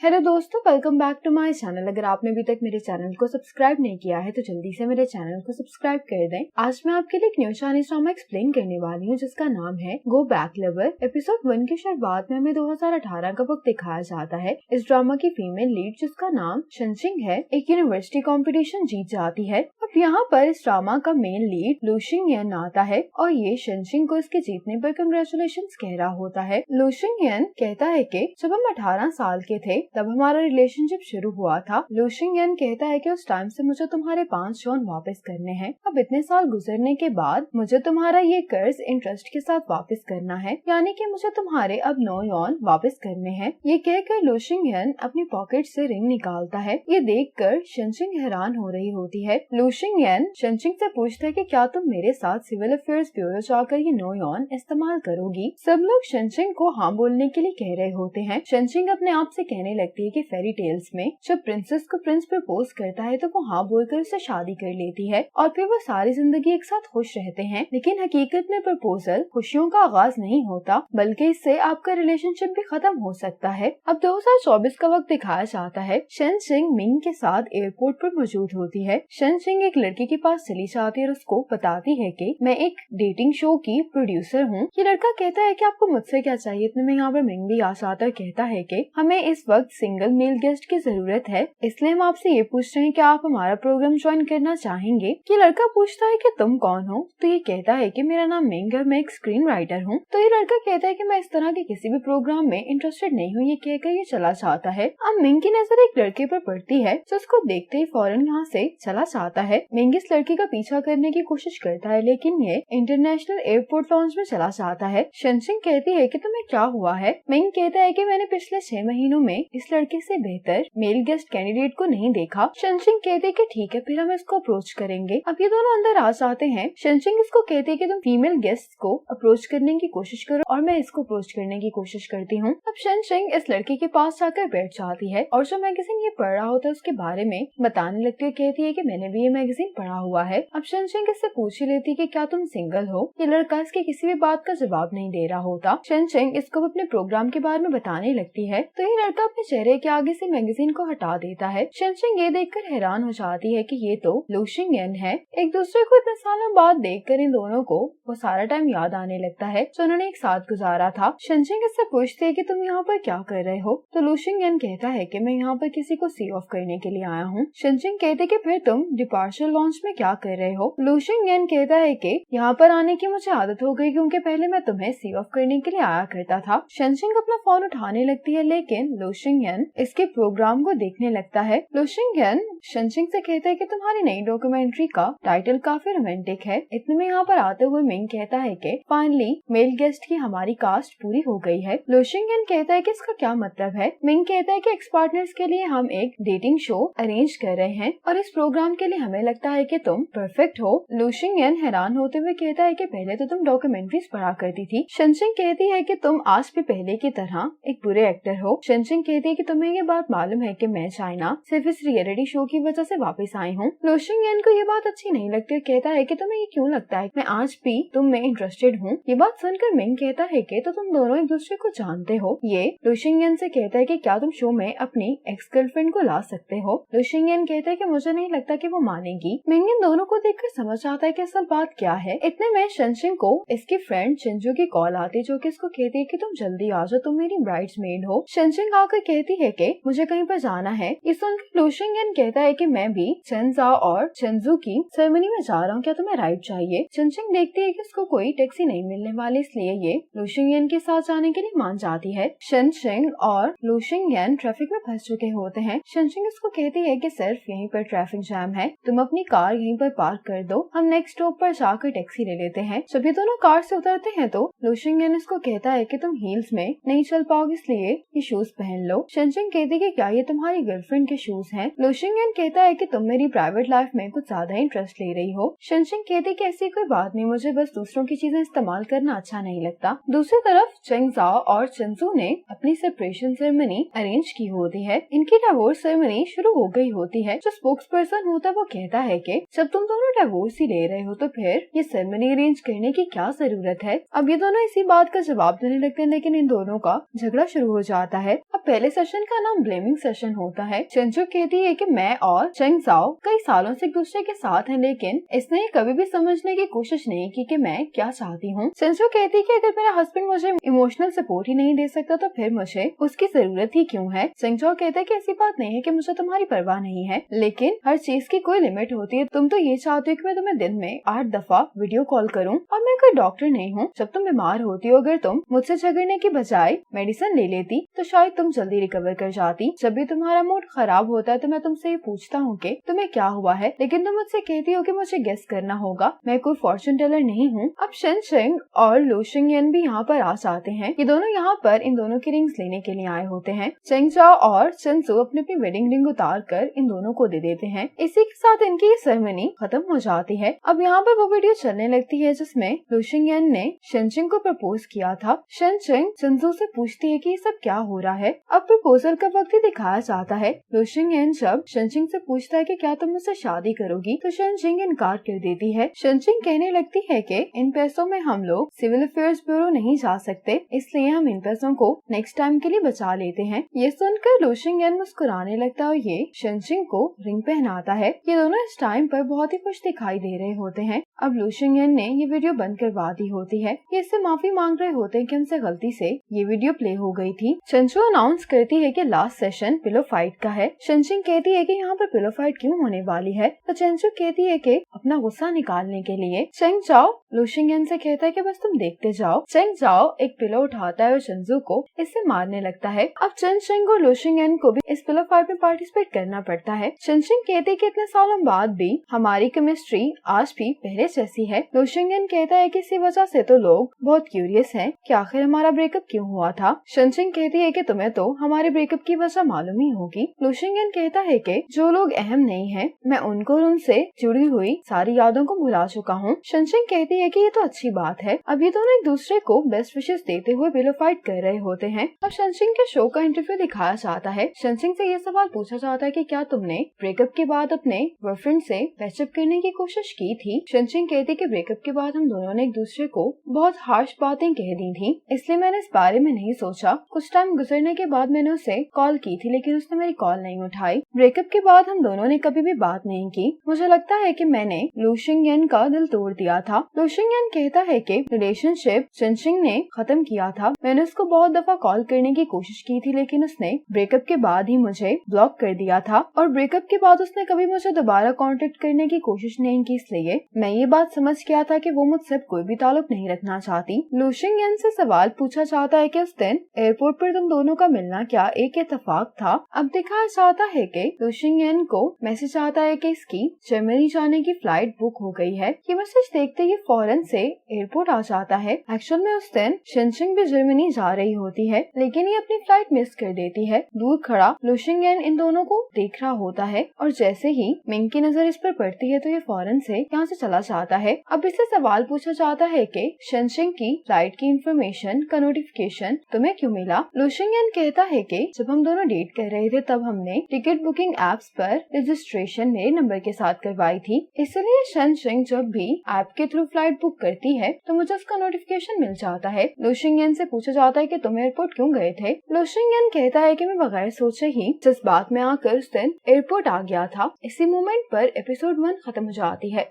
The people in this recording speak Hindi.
हेलो दोस्तों, welcome back to my channel. अगर आपने अभी तक मेरे चैनल को सब्सक्राइब नहीं किया है तो जल्दी से मेरे चैनल को सब्सक्राइब कर दें। आज मैं आपके लिए एक न्यू चाइनीज ड्रामा एक्सप्लेन करने वाली हूँ जिसका नाम है गो बैक लवर। एपिसोड 1 की शुरुआत में हमें 2018 का वक्त दिखाया जाता है। इस ड्रामा की फीमेल लीड जिसका नाम शनशिंग है एक यूनिवर्सिटी कंपटीशन जीत जाती है। अब यहाँ पर इस ड्रामा का मेन लीड लू शिंग-येन आता है और ये शनशिंग को इसके जीतने पर कंग्रेचुलेशंस कह रहा होता है। लू शिंग-येन कहता है कि जब हम 18 साल के थे तब हमारा रिलेशनशिप शुरू हुआ था। लू शिंग-येन कहता है कि उस टाइम से मुझे तुम्हारे 5 यॉन वापस करने हैं। अब इतने साल गुजरने के बाद मुझे तुम्हारा ये कर्ज इंटरेस्ट के साथ वापस करना है, यानी कि मुझे तुम्हारे अब 9 यॉन वापस करने हैं। ये कहकर लू शिंग-येन अपनी पॉकेट से रिंग निकालता है। ये देखकर शनशिंग हैरान हो रही होती है। लू शिंग-येन शनशिंग से पूछता है कि क्या तुम मेरे साथ सिविल अफेयर्स ब्यूरो जाकर ये 9 यॉन इस्तेमाल करोगी। सब लोग शनशिंग को हाँ बोलने के लिए कह रहे होते हैं। शनशिंग अपने आप से कहने लगती है कि फेरी टेल्स में जब प्रिंसेस को प्रिंस प्रपोज करता है तो वो हाँ बोलकर उससे शादी कर लेती है और फिर वो सारी जिंदगी एक साथ खुश रहते हैं। लेकिन हकीकत में प्रपोजल खुशियों का आगाज नहीं होता, बल्कि इससे आपका रिलेशनशिप भी खत्म हो सकता है। अब 2024 का वक्त दिखाया जाता है। शनशिंग मिंग के साथ एयरपोर्ट पर मौजूद होती है। शनशिंग एक लड़के के पास चली जाती है और उसको बताती है कि मैं एक डेटिंग शो की प्रोड्यूसर हूँ। ये लड़का कहता है कि आपको मुझसे क्या चाहिए। इतने में यहाँ पर मिंग भी आ जाता है, कहता है कि हमें इस वक्त सिंगल मेल गेस्ट की जरूरत है, इसलिए हम आपसे ये पूछ रहे हैं कि आप हमारा प्रोग्राम ज्वाइन करना चाहेंगे। ये लड़का पूछता है कि तुम कौन हो, तो ये कहता है कि मेरा नाम मिंग है, मैं एक स्क्रीन राइटर हूँ। तो ये लड़का कहता है कि मैं इस तरह के किसी भी प्रोग्राम में इंटरेस्टेड नहीं हूँ। ये कहकर ये चला जाता है। अब मिंग की नजर एक लड़के पर पड़ती है जो उसको देखते ही फौरन यहाँ से चला जाता है। मिंग इस लड़के का पीछा करने की कोशिश करता है, लेकिन ये इंटरनेशनल एयरपोर्ट लॉन्च में चला जाता है। शनशिंग कहती है कि तुम्हें क्या हुआ है। मिंग कहता है कि मैंने पिछले 6 महीनों में इस लड़के से बेहतर मेल गेस्ट कैंडिडेट को नहीं देखा। शनशिंग कहते हैं कि ठीक है, फिर हम इसको अप्रोच करेंगे। अब ये दोनों अंदर आ जाते हैं। शनशिंग इसको कहती है कि तुम फीमेल गेस्ट को अप्रोच करने की कोशिश करो और मैं इसको अप्रोच करने की कोशिश करती हूँ। अब शनशिंग इस लड़के के पास जाकर बैठ जाती है और जो मैगजीन ये पढ़ रहा होता है उसके बारे में बताने लगती है। कहती है कि मैंने भी ये मैगजीन पढ़ा हुआ है। अब शनशिंग इससे पूछ ही लेती है कि क्या तुम सिंगल हो। ये लड़का इसके किसी भी बात का जवाब नहीं दे रहा होता। शनशिंग इसको अपने प्रोग्राम के बारे में बताने लगती है तो ये लड़का अपने चेहरे के आगे से मैगजीन को हटा देता है। शनशिंग ये देखकर हैरान हो जाती है कि ये तो लू शिंग-येन है। एक दूसरे को इतने सालों बाद देखकर इन दोनों को वो सारा टाइम याद आने लगता है जो उन्होंने एक साथ गुजारा था। शनशिंग इससे पूछती है कि तुम यहाँ पर क्या कर रहे हो, तो लू शिंग-येन कहता है कि मैं यहाँ पर किसी को सी ऑफ करने के लिए आया हूँ। शनशिंग कहते कि फिर तुम डिपार्चर लॉन्च में क्या कर रहे हो। लू शिंग-येन कहता है कि यहाँ पर आने की मुझे आदत हो गई क्योंकि पहले मैं तुम्हें सी ऑफ करने के लिए आया करता था। शनशिंग अपना फोन उठाने लगती है, लेकिन लू शिंग-येन इसके प्रोग्राम को देखने लगता है। लू शिंग-येन शनशिंग से कहता है कि तुम्हारी नई डॉक्यूमेंट्री का टाइटल काफी रोमांटिक है। इतने में यहाँ पर आते हुए मिंग कहता है कि फाइनली मेल गेस्ट की हमारी कास्ट पूरी हो गई है। लू शिंग-येन कहता है कि इसका क्या मतलब है। मिंग कहता है कि एक्स पार्टनर्स के लिए हम एक डेटिंग शो अरेंज कर रहे हैं और इस प्रोग्राम के लिए हमें लगता है कि तुम परफेक्ट हो। लू शिंग-येन हैरान होते हुए कहता है कि पहले तो तुम डॉक्यूमेंट्रीज पढ़ा करती थी। शनशिंग कहती है कि तुम आज भी पहले की तरह एक बुरे एक्टर हो। शनशिंग कहती है कि तुम्हें ये बात मालूम है कि मैं चाइना सिर्फ इस रियलिटी शो की वजह से वापस आई हूँ। लू शिंग-येन को ये बात अच्छी नहीं लगती। कहता है कि तुम्हें ये क्यों लगता है मैं आज भी तुम में इंटरेस्टेड हूँ। ये बात सुनकर मिंग कहता है कि तो तुम दोनों एक दूसरे को जानते हो। ये लू शिंग-येन से कहता है कि क्या तुम शो में अपनी एक्स गर्लफ्रेंड को ला सकते हो। लू शिंग-येन कहता है कि मुझे नहीं लगता कि वो मानेगी। मिंग इन दोनों को देखकर समझ आता है कि असल बात क्या है। इतने में शनशिंग को इसकी फ्रेंड चिंजू की कॉल आती है जो कि इसको कहती है कि तुम जल्दी आ जाओ, तुम मेरी ब्राइड्समेड हो। शनशिंग आकर कहती है कि मुझे कहीं पर जाना है। ये सुनकर लू शिंग-येन कहता है कि मैं भी चेंजा और चेंजू की सेरेमनी में जा रहा हूँ, क्या तुम्हें राइड चाहिए। शनशिंग देखती है कि उसको कोई टैक्सी नहीं मिलने वाली, इसलिए ये लू शिंग-येन के साथ जाने के लिए मान जाती है। शनशिंग और लू शिंग-येन ट्रैफिक में फंस चुके होते हैं। शनशिंग उसको कहती है कि सिर्फ यहीं पर ट्रैफिक जैम है, तुम अपनी कार यहीं पर पार्क कर दो, हम नेक्स्ट स्टॉप पर जाकर टैक्सी ले लेते हैं। जब ये दोनों कार से उतरते हैं तो लू शिंग-येन इसको कहता है कि तुम हील्स में नहीं चल पाओगे, इसलिए ये शूज पहन लो। शनशिंग कहती है कि क्या ये तुम्हारी गर्लफ्रेंड के शूज हैं। लू शिंग-येन कहता है कि तुम मेरी प्राइवेट लाइफ में कुछ ज्यादा इंटरेस्ट ले रही हो। शनशिंग कहती है कि ऐसी कोई बात नहीं, मुझे बस दूसरों की चीजें इस्तेमाल करना अच्छा नहीं लगता। दूसरी तरफ चेंगजा और चेंजू ने अपनी सेपरेशन सेरेमनी अरेंज की होती है। इनकी डिवोर्स सेरेमनी शुरू हो गई होती है। जो स्पोक्स पर्सन होता है वो कहता है कि जब तुम दोनों डिवोर्स ही ले रहे हो तो फिर ये सेरेमनी अरेंज करने की क्या जरूरत है। अब ये दोनों इसी बात का जवाब देने लगते हैं, लेकिन इन दोनों का झगड़ा शुरू हो जाता है। अब पहले पहले सेशन का नाम ब्लेमिंग सेशन होता है। चंचू कहती है कि मैं और चेंग जाओ कई सालों से एक दूसरे के साथ हैं, लेकिन इसने कभी भी समझने की कोशिश नहीं की कि मैं क्या चाहती हूँ। चंचू कहती है कि अगर मेरा हस्बैंड मुझे इमोशनल सपोर्ट ही नहीं दे सकता तो फिर मुझे उसकी जरूरत ही क्यों है। चेंग जाओ कहता है कि ऐसी बात नहीं है कि मुझे तुम्हारी परवाह नहीं है, लेकिन हर चीज की कोई लिमिट होती है। तुम तो ये चाहती हो कि मैं तुम्हें दिन में 8 दफा वीडियो कॉल करूँ, और मैं कोई डॉक्टर नहीं हूँ। जब तुम बीमार होती हो, अगर तुम मुझसे झगड़ने की बजाय मेडिसिन ले लेती तो शायद तुम जल्दी रिकवर कर जाती। जब भी तुम्हारा मूड खराब होता है तो मैं तुमसे ये पूछता हूँ कि तुम्हें क्या हुआ है, लेकिन तुम मुझसे कहती हो कि मुझे गेस करना होगा। मैं कोई फॉर्चून टेलर नहीं हूँ। अब शेन शिंग और लू शिंगयन भी यहाँ पर आ जाते हैं। ये दोनों यहाँ पर इन दोनों की रिंग्स लेने के लिए आए होते हैं। चेंग जाओ और चेन सू अपनी अपनी वेडिंग रिंग उतार कर इन दोनों को दे देते हैं। इसी के साथ इनकी ये सेरेमनी खत्म हो जाती है। अब यहाँ पर वो वीडियो चलने लगती है जिसमें लू शिंगयन ने शेन शिंग को प्रपोज किया था। शेन शिंग चेन सू से पूछती है कि ये सब क्या हो रहा है। अब प्रपोजल का वक्त ही दिखाया जाता है। लू शिंगयन जब शेन शिंग से पूछता है कि क्या तुम मुझसे शादी करोगी, तो शेन शिंग इनकार कर देती है। शेन शिंग कहने लगती है कि इन पैसों में हम लोग सिविल अफेयर्स ब्यूरो नहीं जा सकते, इसलिए हम इन पैसों को नेक्स्ट टाइम के लिए बचा लेते हैं। ये सुनकर लू शिंगयन मुस्कुराने लगता है और ये शेन शिंग को रिंग पहनाता है। ये दोनों इस टाइम पर बहुत ही खुश दिखाई दे रहे होते हैं। अब लू शिंगयन ने ये वीडियो बंद करवा दी होती है। ये इससे माफी मांग रहे होते हैं कि उनसे गलती से ये वीडियो प्ले हो गई थी। चंचू अनाउंस करती है कि लास्ट सेशन पिलो फाइट का है। शेन शिंग कहती है कि यहाँ पर पिलो फाइट क्यों होने वाली है, तो चंचू कहती है कि अपना गुस्सा निकालने के लिए। चेंग जाओ लू शिंगयन से कहता है कि बस तुम देखते जाओ। चेंग जाओ एक पिलो उठाता है और चंचू को इससे मारने लगता है। अब चेन शिंग और लू शिंगयन को भी इस पिलो फाइट में पार्टिसिपेट करना पड़ता है। चेन शिंग कहती है कि इतने सालों बाद भी हमारी केमिस्ट्री आज भी पहले जैसी है। लू शिंगयन कहता है कि इसी वजह से तो लोग बहुत क्यूरियस हैं कि आखिर हमारा ब्रेकअप क्यों हुआ था। शेन शिंग कहती है कि तुम्हें तो हमारे ब्रेकअप की वजह मालूम ही होगी। लू शिंगयन कहता है कि जो लोग अहम नहीं है, मैं उनको और उनसे जुड़ी हुई सारी यादों को भुला चुका हूँ। शेन शिंग कहती है कि ये तो अच्छी बात है। अब ये दोनों एक दूसरे को बेस्ट विशेस देते हुए पिलो फाइट कर रहे होते हैं। अब शेन शिंग के शो का इंटरव्यू दिखाया जाता है। शेन शिंग से ये सवाल पूछा जाता है कि क्या तुमने ब्रेकअप के बाद अपने बॉयफ्रेंड से पैचअप करने की कोशिश की थी। शेन शिंग कहती है कि ब्रेकअप के बाद हम दोनों ने एक दूसरे को बहुत हार्श बातें कह दी थी, इसलिए मैंने इस बारे में नहीं सोचा। कुछ टाइम गुजरने के बाद मैंने उसे कॉल की थी, लेकिन उसने मेरी कॉल नहीं उठाई। ब्रेकअप के बाद हम दोनों ने कभी भी बात नहीं की। मुझे लगता है कि मैंने लू शिंगयन का दिल तोड़ दिया था। लू शिंगयन कहता है कि रिलेशनशिप शेन शिंग ने खत्म किया था। मैंने उसको बहुत दफा कॉल करने की कोशिश की थी, लेकिन उसने ब्रेकअप के बाद ही मुझे ब्लॉक कर दिया था, और ब्रेकअप के बाद उसने कभी मुझे दोबारा कांटेक्ट करने की कोशिश नहीं की, इसलिए मैं ये बात समझ गया था कि वो मुझसे कोई भी ताल्लुक नहीं रखना चाहती। लू शिंगयन से सवाल पूछा जाता है कि उस दिन एयरपोर्ट पर तुम दोनों का मिलना क्या एक इत्तेफाक था। अब दिखाया जाता है कि लू शिंगयन को मैसेज आता है कि इसकी जर्मनी जाने की फ्लाइट बुक हो गई है। ये मैसेज देखते ही फौरन से एयरपोर्ट आ जाता है। एक्चुअल में उस दिन शेन शिंग भी जर्मनी जा रही होती है, लेकिन ये अपनी फ्लाइट मिस कर देती है। दूर खड़ा लू शिंगयन इन दोनों को देख रहा होता है, और जैसे ही मिंग की नजर इस पर पड़ती है तो ये फौरन से यहाँ से चला जाता है। अब इससे सवाल पूछा जाता है कि शेन शिंग की फ्लाइट की इंफॉर्मेशन का नोटिफिकेशन तुम्हें क्यों मिला। लू शिंगयन कहता है कि जब हम दोनों डेट कर रहे थे तब हमने टिकट बुकिंग एप्स पर रजिस्ट्रेशन मेरे नंबर के साथ करवाई थी, इसलिए शेन शिंग जब भी ऐप के थ्रू फ्लाइट बुक करती है तो मुझे उसका नोटिफिकेशन मिल जाता है। लू शिंगयन से पूछा जाता है कि तुम एयरपोर्ट क्यों गए थे। लू शिंगयन कहता है कि मैं बगैर सोचे ही जज्बात में आकर उस दिन एयरपोर्ट आ गया था। इसी मोमेंट पर एपिसोड 1 खत्म हो जाती है।